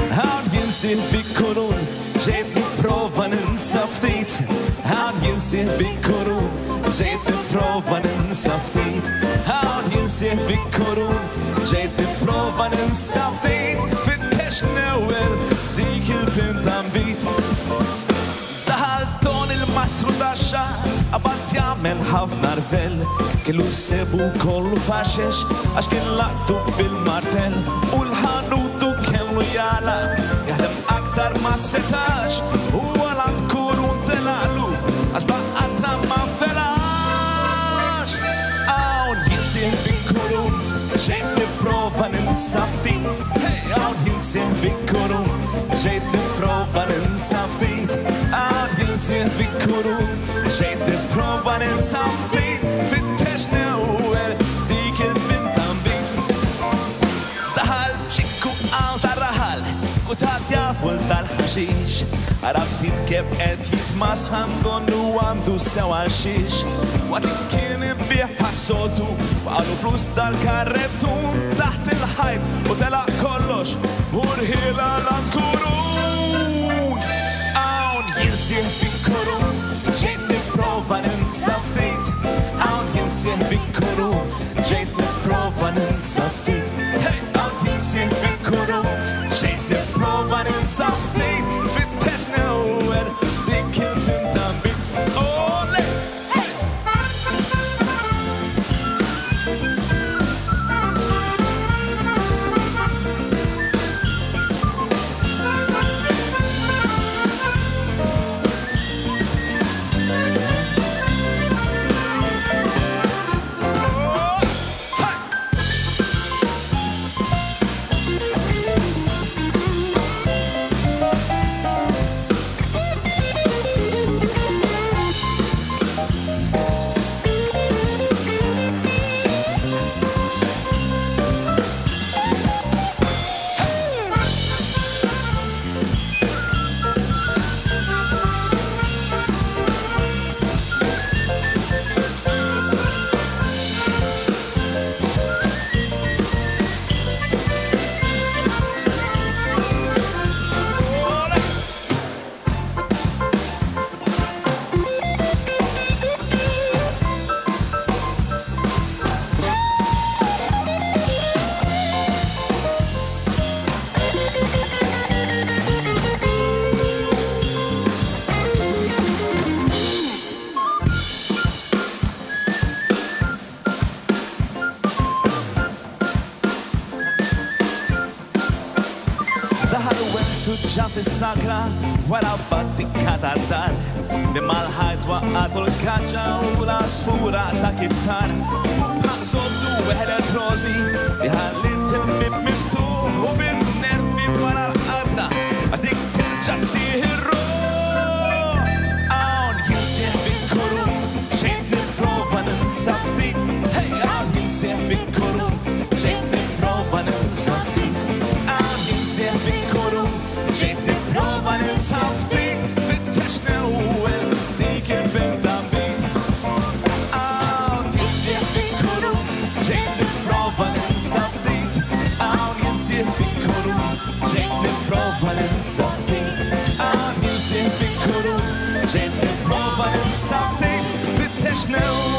Għan jinsih bi kurun, ġejt niprofa ninsa ftit. Għan jinsih bi kurun, ġejt niprofa ninsa ftit. Għan jinsih bi kurun, ġejt niprofa ninsa ftit. Fittex newel dik il-pinta mbit. Daħalton il-mastru daċċa, abad jagħmel ħafna rvel. Kellu sebu kollu faxex, għax kien laqtu bil-martel. U l-ħanutu kellu jala, jaħdem aktar ma setax. U Għand Kurun telaqlu, għax baqqatra ma felax. Għawn jinsih bi kurun, ġejt niprofa ninsa ftit. Għawn jinsih bi kurun, ġejt niprofa ninsa ftit. Għawn jinsih bi kurun, ġejt niprofa ninsa ftit. Fittex newel dik il-binta mbit. Daħal ċikku għal tarraħal, kutat jaful tal-ħaxix. Għaraftit keb qed jitmasħan donnu għandu sewa xix. Għatik kien ibbieħ passotu, għalu flus tal-karrebtun taħt il-ħajt u telaq kollox urħila Għand Kurun. Għawn jinsih bi kurun, ġejt niprofa ninsa ftit. Għawn jinsih bi kurun, ġejt niprofa ninsa ftit. Għawn jinsih bi kurun, ġejt niprofa ninsa ftit. Fittex newel dik il-binta mbit. Ole! Suġġa fis-sakra wara battikka tad-dar. Imma l-ħajt waqqatu l-kaġġa u l-asfura ta' kif tar. Bħassoltu weħlet rożi li ħallit il-bib miftuħ u bin-nervi wara l-qadra għadik terġa' tieħ ir-ruħ. Għawn jinsih bi kurun, ġejt nipprova ninsa ftit. Għawn jinsih bi kurun, ġejt nipprova ninsa ftit. Għawn jinsih bi kurun, ġejt nipprova ninsa ftit. Fittex newel dik il-binta mbit. Għawn jinsih bi kurun, ġejt nipprova ninsa ftit. Għawn jinsih bi kurun, ġejt nipprova ninsa ftit. Għawn jinsih bi kurun, ġejt nipprova ninsa ftit. Fittex newel